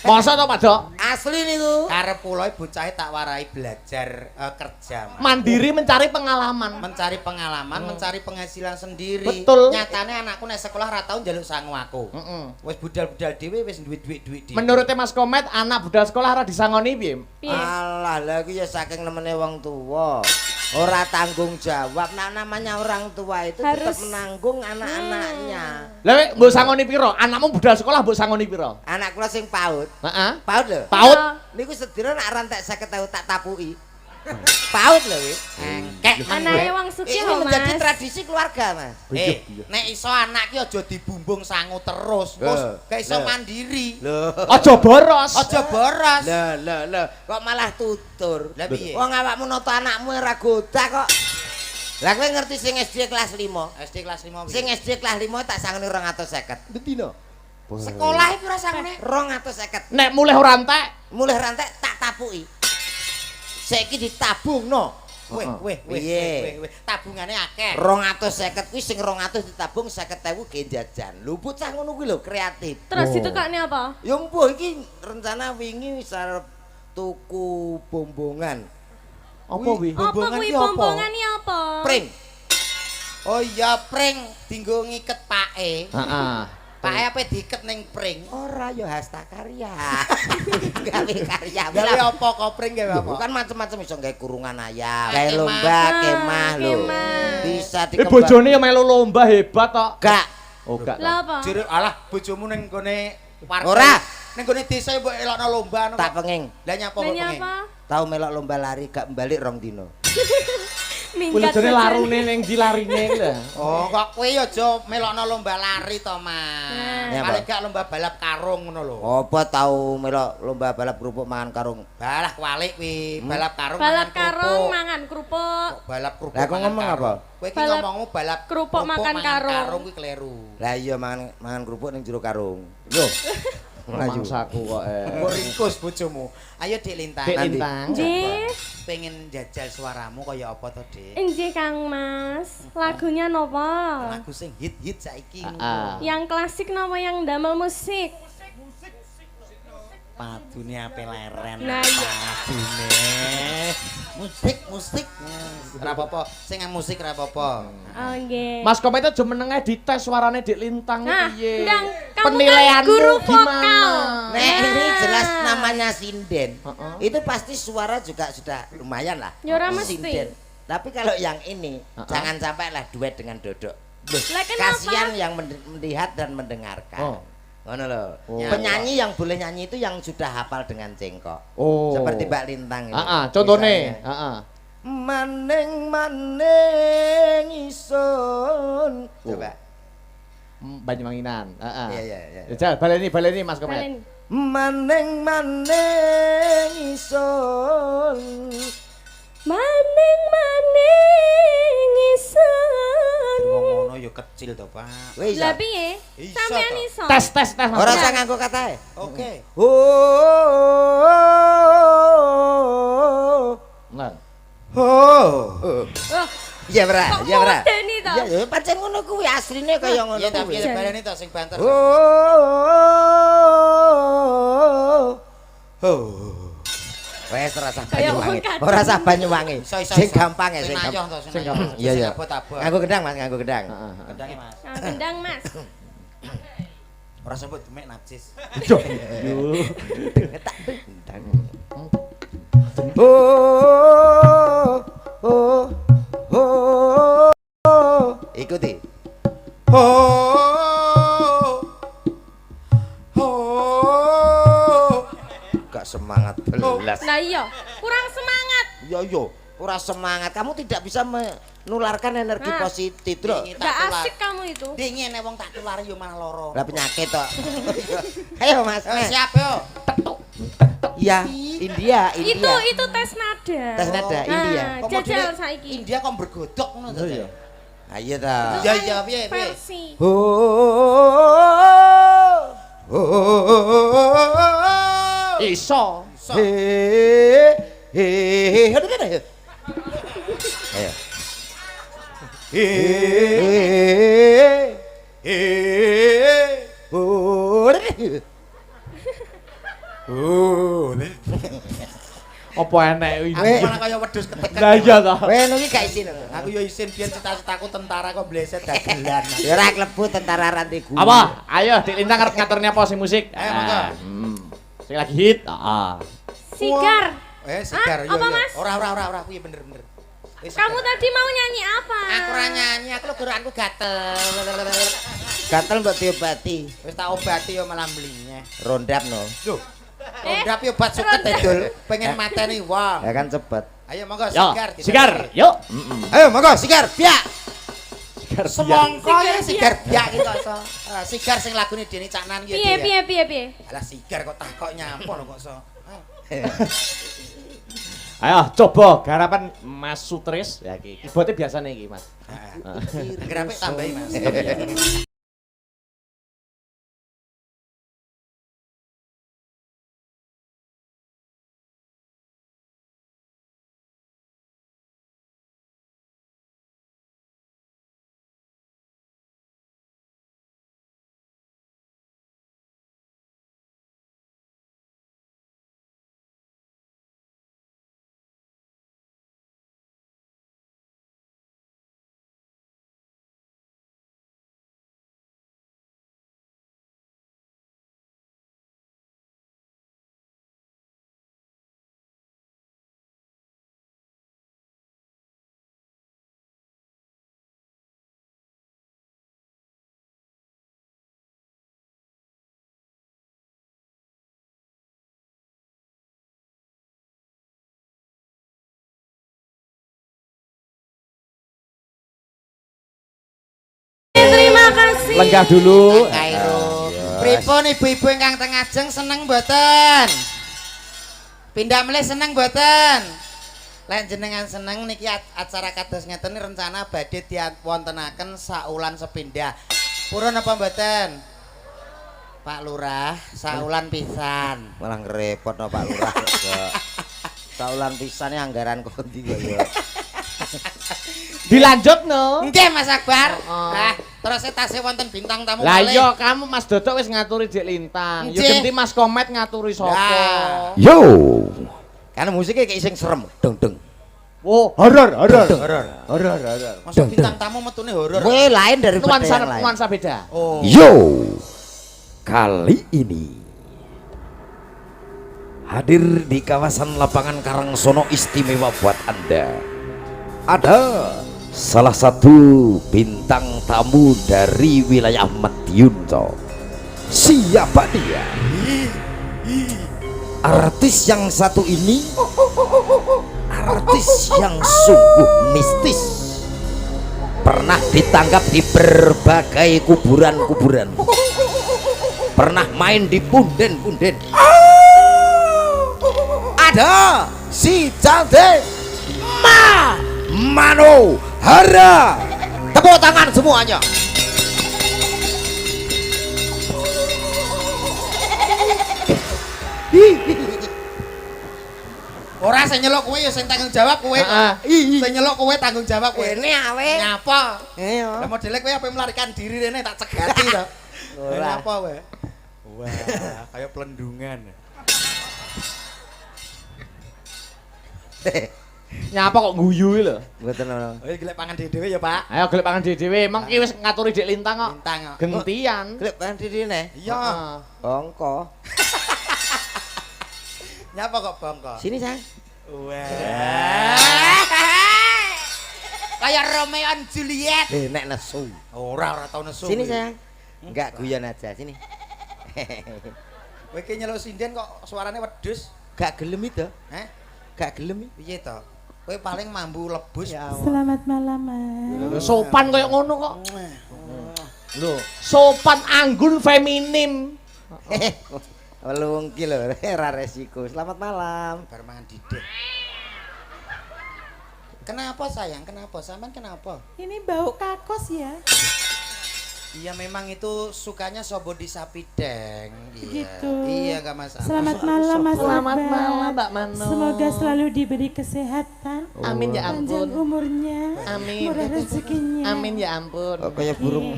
Masa to, Pak Dok? Asli niku. Karep kula bocahe tak warai belajar kerja. Mas. Mandiri mencari pengalaman. Mencari pengalaman, mencari penghasilan sendiri. Betul. Nyatane anakku nek sekolah ra tau njaluk sangu aku. Wis budal-budal dhewe wis duwe-duwe dhewe. Menurut Mas Komet, anak budal sekolah ora disangoni piye? Alah, lah iki ya saking nemene wong tuwa. Ora tanggung jawab. Nah namanya orang tua itu tetap menanggung anak-anaknya. Lah wek mbok sangoni piro? Anakmu budal sekolah mbok sangoni piro? Anak kula sing PAUD. Heeh. PAUD lho. PAUD. Niku sedina nak rantek 50 tahu tak tapuki. PAUD lho wis. Engkek. Anake wong sugih Ini lho, menjadi Mas. tradisi keluarga, Mas. Nek iso anak ki aja dibumbung sangu terus. Terus gak iso mandiri. Lho. Aja boros. Aja boros. Lah. Kok malah tutur. Lah piye? Wong awakmu noto anakmu ora godah kok. Lah kowe ngerti sing SD kelas 5? SD kelas 5 Sing SD kelas 5 tak sangoni 250. Bedino. sekolah iki ora sangone 250. Nek mulih ora entek, Mulih rantek tak tapuki. Saiki ditabungno. weh Piye? tabungane akeh 250 kuwi sing 200 ditabung 50.000 ge jajan. Lho bocah ngono kuwi lho kreatif. Terus ditekakne apa? Ya mbuh iki rencana wingi wis arep tuku bombongan. apa wi? Apa kuwi bombongan iki apa? Pring. oh iya pring dinggo ngiket pake Heeh. pake apa diiket ning pring Ora ya hasta karya. Gawe karya. gawe apa kok pring gawe apa Bukan macam-macam iso gawe kurungan ayam, Kayak gawe lomba, kemah lho. kemah. Bisa Eh bojone ya melu lomba hebat tok. Gak. Oh gak. Lah apa? jere alah bojomu ning gone warga Ora. ning gone desa mbok elokno lomba anu Tak penging. lah nyapa kok Lah pengen nyapa? Tahu melok lomba lari gak balik 2 dino. Minggat. Bojone larune ning dilarine iki lho. oh kok kowe aja melokno lomba lari to Mas Nah. Ya, paling Pak. gak lomba balap karung ngono lho Apa tahu melok lomba balap kerupuk mangan karung? balah kualik kuwi balap karung Balap mangan karung kerupuk. mangan kerupuk. Kok balap kerupuk Lah, aku mangan ngomong karung. apa? Kowe iki Balap ngomongmu balap kerupuk makan karung. kuwi kleru Lah iya mangan kerupuk ning jero karung. Lho. Ayo. Mangsaku kok mbok ringkus bojomu ayo Dik Lintang Dek Nanti. Lintang. Nggih. pengen jajal suaramu kaya apa to Dik Nggih Kang Mas. Lagunya napa? lagu sing hit-hit saiki Yang klasik napa yang damel musik? padune ape leren Nah, iya. padune musik ora apa-apa sing musik ora apa-apa Oh nggih. Mas Komet aja menenge dites suarane Dik Lintang Nah, piye. Ndang, kamu kan Penilaianmu guru gimana? vokal. Nek ini Nah. jelas namanya sinden. Heeh. Itu pasti suara juga sudah lumayan lah. Ya ora mesti. Sinden. Tapi kalau yang ini Heeh. jangan sampai lah duet dengan Dodok. Lah kenapa? Kasihan yang melihat dan mendengarkan. Oh. Ngono lho. Oh. Penyanyi yang boleh nyanyi itu yang sudah hafal dengan cengkok. Oh. Seperti Mbak Lintang ini. Heeh, contone. Misalnya, Heeh. Maneng isun. Coba. Banyuwanginan. Heeh. Iya. Ya jal baleni Mas Komet. Balen. Maneng isun. Maning isun. ngono ya kecil to Pak Wis. Lah piye? Iso Sampeyan toh. iso. Tes Mas. Ora Komet. usah nganggo katae. oke Nah. Oh, Iya, Bra. kok Iya, Bra. modeni to? Iya, ya pancen ngono kuwi asline kaya ngono ya tapi kuwi. baleni to sing banter Wes ora usah Kaya Banyuwangi. wong kadang. Ora usah Banyuwangi. Iso, Sing gampang ya, sing sing ayoh gampang. to Sing ayoh. gampang. Iya, Sing iya. abot-abot Nganggo gedang, Mas, nganggo gedang. Heeh. Kedange Mas Nah, gendang Mas. Ora sebut demek najis. Yo. Oh, oh, oh. Ikuti. Oh. Oh. Gak semangat belas. Lah iya, kurang semangat. Yo, ora semangat. Kamu tidak bisa menularkan energi Nah. positif, Bro. Gak asik kamu itu. Dingin wong tak tulari yo malah loro. Lah penyakit toh. Ayo Mas. Siap yo. Iya, India. Itu tes nada. Tes nada, India. Nah, jajal saiki. India kok bergodok ngono to. Iya. Ayo ta. Iya iya piye piye. Versi. Iso. Apa enek Aku malah kaya wedhus ketekan. Lah iya toh. Weno iki gak isin. Aku yo isin biyen cita-citaku tentara kok bleset dagelan. Ya ora klebu tentara rantai gulu. Apa? Ayo Dik Lintang arep ngaturnya apa sing musik? Ayo, monggo. Sing lagi hit. Heeh. Sigar. Sigar Hah? yo Apa, yo. Mas? Ora kuwi bener. Kamu tadi mau nyanyi apa? Aku ora nyanyi, aku lho gerakku gatel. Gatel mbok diobati. Wis tak obati yo malah mlinya. Rondap no. Lho. Rondap yo obat suket edul, pengen mateni wong. Ya kan cepet. Ayo monggo Yo, sigar. sigar. Yuk. Ayo monggo sigar, biak. Sigar. Semongko ya sigar Sigar biak iki kok iso. Sigar sing lagune Deni Caknan ki. Piye? Alah sigar kok takok nyapa lho kok iso. Ayo coba garapan Mas Sutris ya iki. Keyboardnya biasane iki, Mas. Grafik tambahi Mas. Terima kasih. Lenggah dulu. Kairo. Pripun ibu-ibu ingkang teng ajeng seneng mboten? Pindah melih seneng mboten? Lek jenengan seneng niki acara kados ngeten rencana badhe diwontenaken saulan sepindah. Purun apa mboten? Pak Lurah, saulan pisan. Malah ngerepot no Pak Lurah. Saulan pisane anggaran kondi kok ya. Dilanjut no. Nggih Mas Akbar. Nah, terus tasih wonten bintang tamu Lah malih. iya kamu Mas Dodok wis ngaturi Dik Lintang. Ya Nggih. ganti Mas Komet ngaturi sapa? Lah. Yo. Kan musiknya kayak sing serem, dong. Oh, horor. Masuk bintang tamu metune horor. Gue lain daripada yang lain. Nuansa beda. Oh. Yo, kali ini hadir di kawasan lapangan Karangsono istimewa buat Anda. Ada salah satu bintang tamu dari wilayah Madiun. Siapa dia? Artis yang satu ini, artis yang sungguh mistis. Pernah ditangkap di berbagai kuburan-kuburan. Pernah main di punden-punden. Ada si cantik Manohara. Tepuk tangan semuanya. Ora sing nyeluk kowe ya sing tanggung jawab kowe. Sing nyeluk kowe tanggung jawab kowe. Ini awe. Nyapa? Iya. Lah modele kowe apa melarikan diri rene tak cegati to. Ora. Nyapa kowe? Wah, kayak pelendungan. Nyapa kok guyu lho. Mboten ono. Oh, golek pangan dhewe ya, Pak. Ayo golek pangan dhewe, emang ki wis ngaturi Dik Lintang kok. Lintang kok. Gentian. Golek bahan didine. Iya. Bongko. Nyapa kok bongko? Sini, Sang. Wah. Kayak Romeo and Juliet. Nek nesu. Ora tau nesu. Sini, Sang. Enggak guyon aja, sini. Kowe ki nyeluk sinden kok suarane wedhus. Gak gelem itu. Heh? Gak gelem. Piye to? Kowe paling mambu lebus. Selamat malam, Mas. Sopan koyo ngono kok. Lho, sopan anggun feminim. Welung ki lho, ora resiko. Selamat malam. Bar mangan didek. Kenapa sayang? Kenapa? Sampean kenapa? Ini bau kakos ya? Iya memang itu sukanya sobo di sapi deng. Iya. Gitu. Iya enggak masalah. Selamat malam, Mas Selamat Akbar. malam, Mbak Mano. Semoga selalu diberi kesehatan. Amin ya Panjang ampun. umurnya. Amin. Murah rezekinya. Amin ya ampun. Kok kayak burung.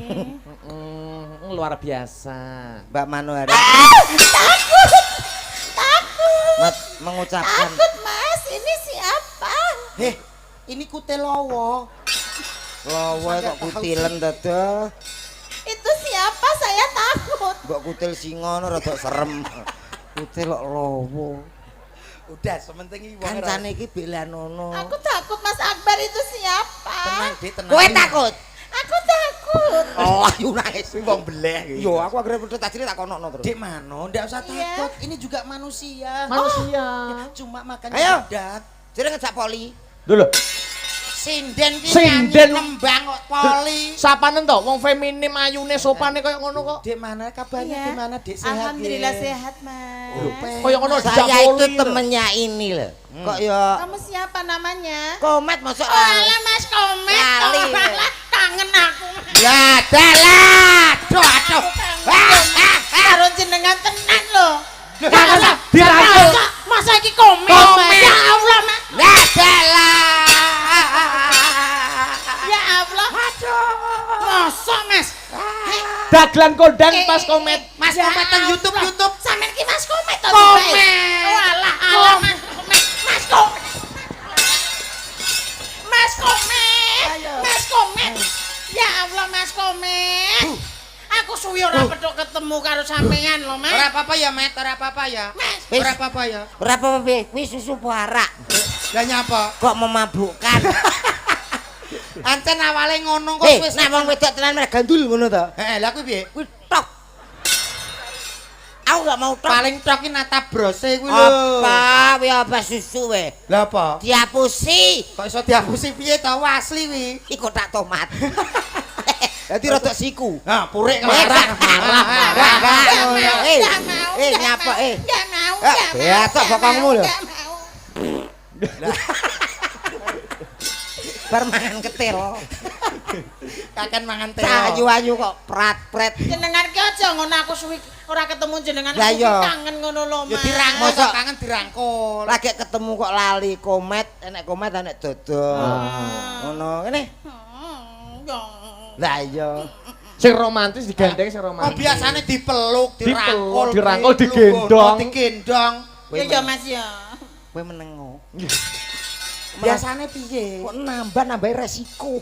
Luar biasa. Mbak Mano hari. Takut. Mengucapkan. Mas, ini siapa? Heh, ini kutelowo. Lowo kok kutilen dadah. Itu siapa? Saya takut. Mbok kutil singa ngono rada serem. Kutil kok lowo. Udah, sementing iki wong Kancane iki belanono. Aku takut, Mas Akbar itu siapa? tenang, Dik, tenang. Kowe takut? Aku takut. Oh, ayo nangis. Kuwi wong beleh iki. Yo, aku akhirnya pedot tadi tak konokno terus. Dik mano, ndak usah takut. Ini juga manusia. Manusia. Cuma makan Ayo. budak. Jadi ngejak poli. Dulu. Sinden ki Sinden. nyanyi nembang kok poli. Sapanen to wong feminim ayune sopane koyo ngono kok. Dik mana kabarnya? Iya. Gimana Dik sehat? Alhamdulillah Dik? sehat, Mas. Koyo ngono Saya itu Japoli. temennya ini loh. Kok ya Kamu siapa namanya? komet masuk Alah Mas Komet. Lali. Alah, kangen aku. Ya dalah. Aduh. Karo jenengan tenan lho. Kangen dirangkul. Masa iki Komet? Komet. Ya Allah, Mas. Ya dalah. Ya Allah. Aduh. Masa, Mas? Dagelan kondang pas komet. Mas Ya Komet teng Allah. YouTube. Sampeyan ki Mas Komet to? Komet. Oh, alah, alah Mas Komet. Mas Komet. Mas Komet. Mas Komet. Ya Allah, Mas Komet. Aku suwi ora petuk ketemu karo sampeyan lho, Mas. Ora apa-apa ya, Met. Ora apa-apa ya. Mas. Ora apa-apa ya. Berapa kuwi susu parak. Lah nyapa? Kok memabukkan. Ancen awale ngono kok wis Nek wong wedok tenan mereka gandul ngono to. Heeh, lah kuwi piye? Kuwi tok. Aku gak mau tok. Paling tok ki nata brose kuwi lho. Apa? Kuwi apa susu we? Lah apa? Diapusi. Kok iso dihapusi piye to asli kuwi? Iki kotak tomat. Dadi rada siku. Nah, purik Marah, marah. Nyapa Gak mau, Beatok bokongmu lho. Gak mau. Bar mangan ketil. Kaken mangan telo. Ayu-ayu kok prat-pret. Jenengan ki aja ngono aku suwi ora ketemu jenengan Lah aku iya. kangen ngono lho, Ya Mas. dirangkul Mosok- kok kangen dirangkul. Lagi ketemu kok lali komet, enek komet enek dodol. Ngono ngene. Ya. Lah iya. Sing romantis digandeng sing Oh romantis. biasane dipeluk, dirangkul, dirangkul, digendong, digendong. digendong. Ya ya Mas ya. Kowe menengo. Biasane piye? Kok nambah resiko.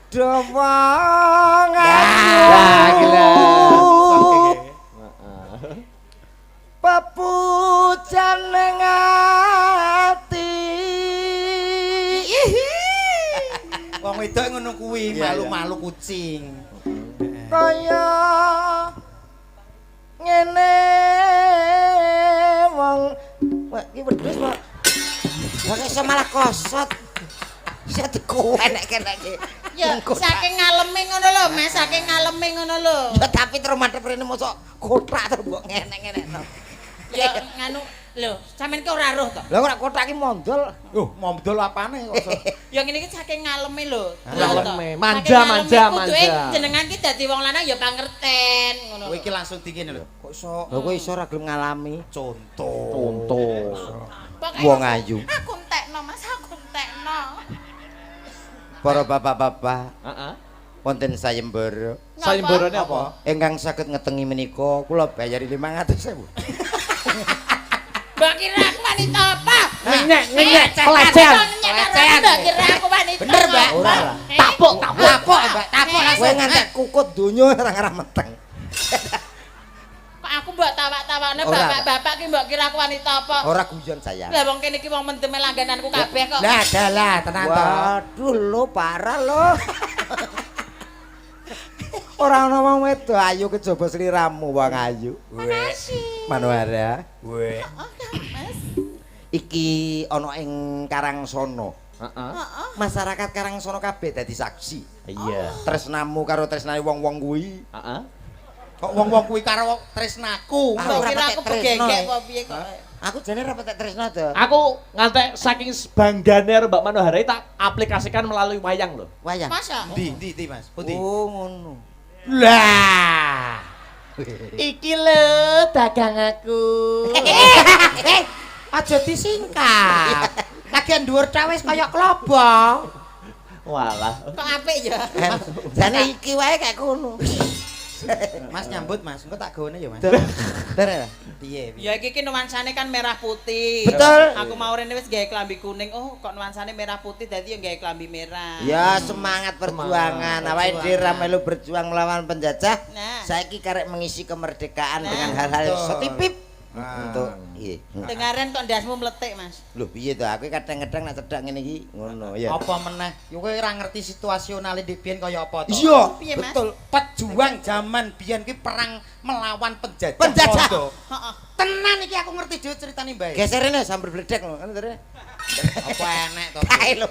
Dewang gila. Pepujan ning ati. Wong wedok ngono kuwi, malu-malu kucing. Kaya ngene wong wah iki wedhus kok kok iso malah kosot iso dikuwenek kene iki Ya saking ngaleme ngono lho, Mas, saking ngaleme ngono lho. ya tapi terus madhep rene mosok kothak terus mbok ngenek-ngenek to Ya nganu lho, sampean ki ora roh to. lha kok kothak iki mondol Oh, momdol apane kok. Ya ngene iki saking ngaleme lho. Ngaleme. Saking Manja, ngaleme, manja, kuduke manja. Jenengan ki dadi wong lanang ya pangerten ngono. Kowe iki langsung dingin lho. Kok iso lho kowe iso ora gelem ngalami contoh. Contoh. Pokoknya wong ayu Aku entekno, Mas, aku entekno. para bapak-bapak Heeh. wonten sayembara Sayembarane apa? ingkang saged ngetengi menika kula bayari 500.000 Mbak kira aku wanita apa? Ngenyek, pelecehan. Pelecehan. Mbak kira aku wanita. Bener, Mbak. Ora lah. Tapuk. Lapok, Mbak. Tapok Kowe langsung. ngantek kukut donya ora ngarah meteng. Kok aku mbok tawak-tawakne Ora. bapak-bapak ki mbok kira aku wanita apa? Ora guyon sayang. Lah wong kene iki wong mendeme langgananku kabeh kok. Lah, adalah, tenang toh. Waduh lo parah lo. Ora ana wong wedok ayu kejaba sliramu wong ayu. Makasih. Manuara. Weh. Oh, Mas. Iki ana ing Karangsono. Heeh. Heeh. Masyarakat Karangsono kabeh dadi saksi. Iya. Tresnamu karo tresnane wong-wong kuwi. Heeh. Kok wong-wong kuwi karo tresnaku. Aku Mbok ora kira patek aku tresno, begengek eh. apa piye kok. Aku jane ora patek tresno to. Aku ngantek saking banggane karo Mbak Manohara tak aplikasikan melalui wayang lho. Wayang. Masa? Di, Mas. Pundi? Oh ngono. Lah. Iki lho dagang aku. Aja disingkap. Lagian dhuwur ta wis kaya klobo. Walah. Kok apik ya? Jane iki wae kayak ngono. Mas nyambut, Mas. Engko tak gawene ya, Mas. Bener. Piye? Ya iki nuansane kan merah putih. Betul. Aku mau rene wis gawe klambi kuning. Oh, kok nuansane merah putih dadi ya gawe klambi merah. Ya semangat perjuangan. Awake dhewe ra melu berjuang melawan penjajah. Nah. Saiki karek mengisi kemerdekaan Nah, dengan hal-hal betul. setipip Nah. untuk iya. Dengaran kok ndasmu meletik, Mas. Loh piye to aku kadang-kadang nek cedak ngene iki ngono ya. Apa meneh? Yo kowe ora ngerti situasionale ndek biyen kaya apa to? Iya, Piye, Mas? betul. Pejuang zaman biyen ki perang melawan penjajah. Penjajah. Londo. Heeh. Tenan iki aku ngerti dhewe ceritane Mbak. Geser rene sambil bledek lho kan terus. Apa enek to? Kae lho.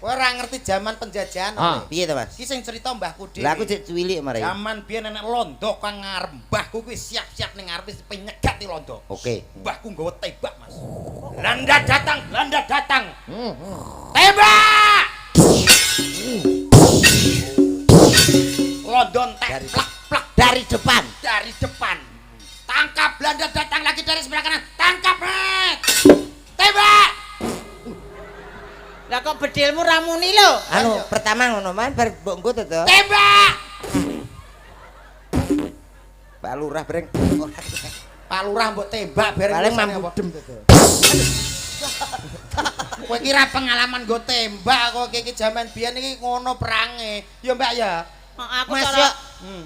Kowe ora ngerti zaman penjajahan. Ah. Piye to, Mas? Iki sing cerita mbahku dhewe. Lah aku cek cuwilik mare. Zaman biyen enek londo kang ngarep mbahku kuwi siap-siap ning ngarep wis penyegat di londo. Oke. Mbahku nggawa tembak, Mas. Belanda datang, Belanda datang. Tembak! London Dari- plak plak Dari depan. dari depan. Tangkap Belanda datang lagi dari sebelah kanan. Tangkap, Nek. Tembak! Lah kok bedilmu ramuni lho. Anu pertama ngono man bar mbok engko to. Tembak! Pak Lurah breng. Pak Lurah mbok tembak bareng Paling urusannya mampu apa? dem to. Kowe kira pengalaman go tembak kok iki jaman biyen iki ngono perange. Ya Mbak ya. Aku Mas, cara ya.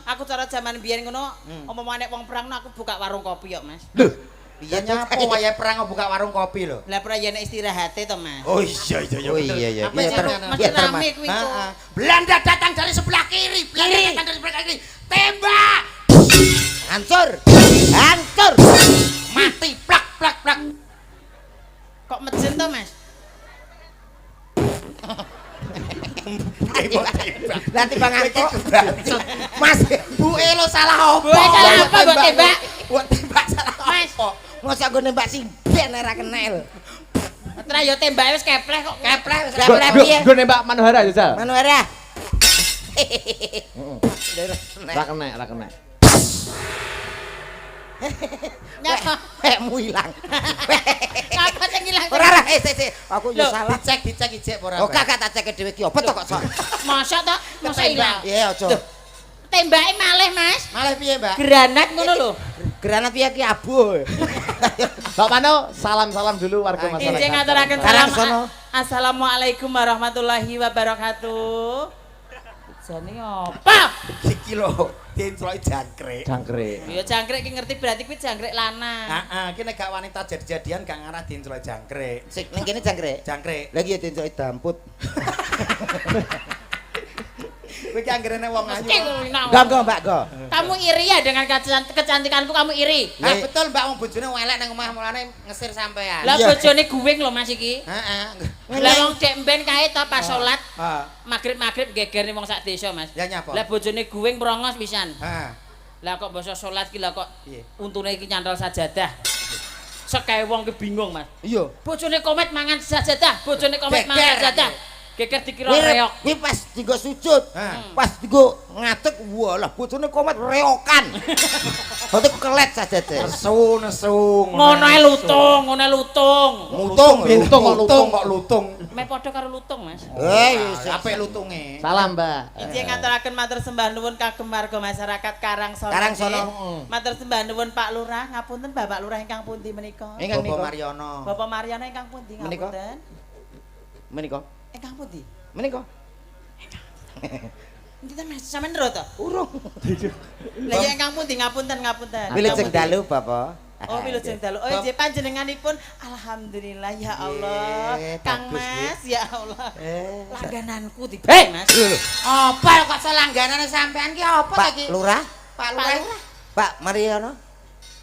aku cara zaman biyen ngono, umpama nek wong perang aku buka warung kopi yo, Mas. Ya nyapo wayahe perang buka warung kopi lho. Lah ora yen istirahate to, Mas. Oh iya iya Oh iya iya. Apa Iya, sih, ter- Mas? Mesti iya, rame termas. kuwi kok. Belanda datang dari sebelah kiri. Belanda datang dari sebelah kiri. Tembak! Hancur. Hancur. Mati plak plak plak. Kok mejen to, Mas? Nanti Bang Anto. Mas, Buke lo salah opo? Buke salah apa, buat tembak? Buat tembak salah Mas. opo? mosok go nembak sing ben ora kenal. Terus yo tembake wis kepleh kok. Kepleh. Kepleh piye? Gue nembak Manohara aja, Sal. Manuara. Ra kena, ra kena. Nyapa? Hekmu ilang. Apa sing ilang? Ora ora, aku yo Loh, salah. Dicek ijek ora. Oh kakak tak cek dhewe ki opo to kok sok. Masa to? Masa ilang? Iya aja. Tembake malih, Mas. Malah piye, Mbak? Granat ngono lho. Granat piye ki abu. Mbak Mano, salam-salam dulu warga Injing masyarakat. ngaturaken Karang salam. sono. Assalamualaikum warahmatullahi wabarakatuh. Jane apa? Iki lho, diintroki jangkrik. Jangkrik. Ya jangkrik ki ngerti berarti kuwi jangkrik lanang. Heeh, iki nek gak wanita jadi-jadian gak ngarah diintroki jangkrik. Sik ning kene jangkrik. Jangkrik. Lagi ya dincok damput. Kowe ki anggerene wong ayu. Enggak Mbak, go. Kamu iri ya dengan kecantikanku kamu iri? Ah betul Mbak, wong bojone elek nang omah mulane ngesir sampean. Lah Iya. bojone guwing lho Mas iki. Heeh. Lah wong dek mben kae to pas salat Heeh. magrib gegerne wong sak desa Mas. Ya nyapa? Lah bojone guwing merongos pisan. Heeh. Lah kok basa salat ki lah kok Piye? untune iki nyantol sajadah. Sekae wong ki bingung Mas. Iya. Bojone komet mangan sajadah, bojone komet mangan Geger. sajadah. Geger dikira reok. Kuwi pas digo sujud. Pas digo ngadeg walah bojone komet reokan. Berarti kelet saja deh. Nesu. Ngono ae lutung, ngono ae lutung. Mutung, Lutung kok lutung. Meh padha karo lutung, Mas. Apik lutunge. Salam, Mbak. Injih ngaturaken matur sembah nuwun kagem warga masyarakat Karangsono. Karangsono. Matur sembah nuwun Pak Lurah, ngapunten Bapak Lurah ingkang pundi menika? Ingkang Bapak nika. Mariono. Bapak Mariono ingkang pundi Menika. ngapunten? Menika. Ingkang pundi? Menika. Kita Mas sampean ro to? Urung. Lah ya ingkang pundi ngapunten. Wilujeng dalu, Bapak. Oh, wilujeng dalu. Oh, nggih panjenenganipun alhamdulillah ya Allah. Kang bagus, Mas, ya Allah. Langgananku tiba Mas. Apa kok selangganane sampean ki apa Pak iki? Lurah, Pak Pak Lurah. Lurah. Pak Mariono.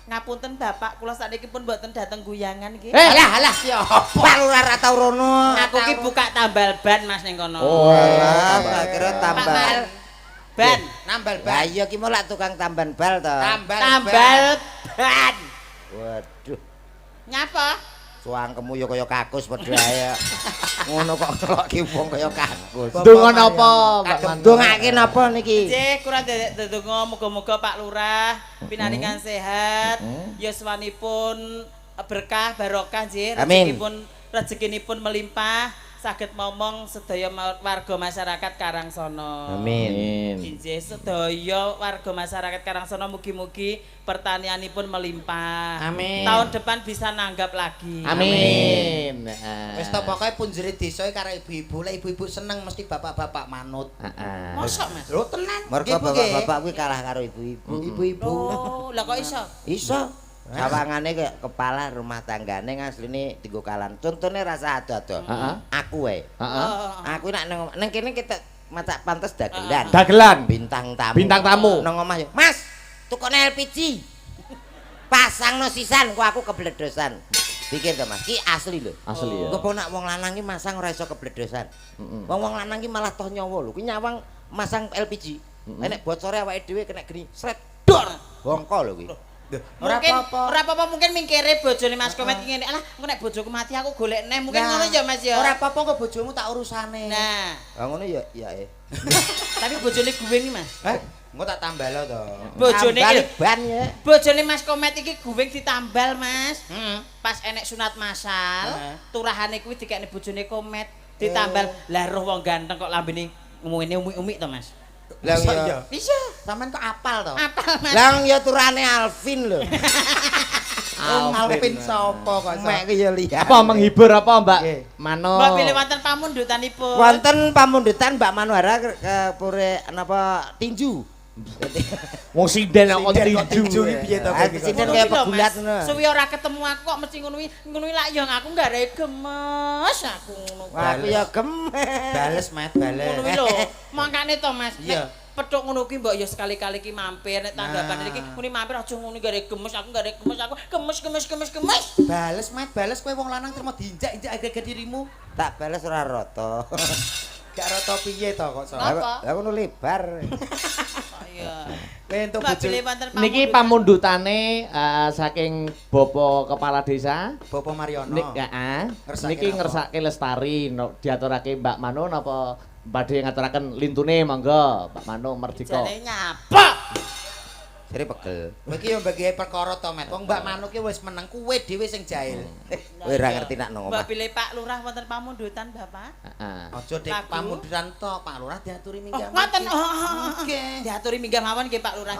Ngapunten Bapak, kula sakniki pun mboten dateng guyangan iki. Alah si apa? Pak Lurah ra tau rono. Aku ki buka tambal ban Mas ning kono. Oh, Alah, tak kira tambal. Ban. Nambal Lah ban. iya ki mau lak tukang tamban bal to. Tambal ban. Waduh, Nyapa? suangkemu ya kaya kakus padha ae. Ngono kok ngeloki wong kaya kakus. Donga napa, Mbak Manu? Dongake napa niki? Nggih, kurang ndedonga muga-muga Pak Lurah pinaringan sehat, yuswanipun berkah barokah nggih, Amin. rezekinipun melimpah, saged momong sedaya warga masyarakat Karangsono. Amin. Injih sedaya warga masyarakat Karangsono mugi-mugi pertanianipun melimpah. Amin. Tahun depan bisa nanggap lagi. Amin. Wis to pokoke punjere desa karo ibu-ibu, lek ibu-ibu seneng mesti bapak-bapak manut. Heeh. Mosok, Mas? Lho tenan. Mergo Nggih, Bu, nggih. bapak-bapak kuwi kalah karo ibu-ibu. Ibu-ibu. Oh, lah kok iso? Iso. Sawangane kayak kepala rumah tanggane asline dienggo kalan. Contone rasa ado-ado. Heeh. Aku wae. Heeh. Aku nak nang kene kita macak pantes dagelan. Dagelan. Bintang tamu. Bintang tamu. Nang omah yo. Mas, tukone LPG. Pasangno sisan kok aku kebledosan. Pikir to Mas, ki asli lho. Asli ya. Engko nak wong lanang ki masang ora iso kebledosan. Wong lanang ki malah toh nyawa lho. Ki nyawang masang LPG. Enek bocore awake dhewe kena geni sret dor. Bongko lho kuwi. Ora Mungkin apa-apa. ora apa-apa mungkin mingkire bojone Mas Komet iki ngene. Alah, engko nek bojoku mati aku golek neh. Mungkin ngono ya Mas ya. Ora apa-apa kok bojomu tak urusane. Nah, Ah ngono ya ya tapi bojone guwing iki Mas. Engko tak tambalo to. Bojone Tambal iki ban ya. bojone Mas Komet iki guwing ditambal Mas. Heeh. Pas enek sunat masal, Heeh. turahane kuwi dikekne bojone Komet ditambal. Lah roh wong ganteng kok lambene ngene umi-umi to Mas. Lah Masa ya. iya? Bisa. Sampean kok apal to? Apal Mas. Lah ya turane Alvin lho. Alvin sapa kok? Mek ki ya lihat. Apa menghibur apa, Mbak? Nggih. Mano. Mbak pilih wonten pamundutanipun. Wonten pamundutan Mbak Manuhara ke pure napa tinju. Wong sinden kok Sinden kok tinju. tinju iki piye to? Ah, sinden kaya pegulat Mas. ngono. Suwi ora ketemu aku kok mesti ngono kuwi lak yo aku gare gemes aku ngono. Wah, aku ya gemes. Bales, Mat, bales. Ngono kuwi lho. Mangkane to Mas. Iya. Nek petuk ngono kuwi mbok ya sekali-kali ki mampir nek tanggapan iki muni mampir aja ngono gare gemes aku gare gemes aku gemes. Bales, Mat, bales kowe wong lanang terima diinjak-injak agak dirimu. Tak bales ora rata. Gak rata piye to kok so. Apa? Lah ngono lebar. Iya. Kowe entuk Mbak bojo pilih wonten Niki pamundutane saking Bapak Kepala Desa. Bapak Mariono. Heeh. Ngersake Niki napa? ngersake lestari diaturake Mbak Mano napa badhe ngaturaken lintune monggo Mbak Mano merdeka. jane nyapa. Jare pegel. Kowe iki yo bagi perkara to, Mat. Wong Mbak Manu ki wis meneng, kowe dhewe sing jahil. Kowe ora ngerti nak nang omah. Mbak pilih Pak Lurah wonten pamundutan Bapak. Heeh. Aja dek Lagu. pamundutan to, Pak Lurah diaturi Oh, minggah. ngoten. Nggih. Diaturi minggah mawon nggih Pak Lurah.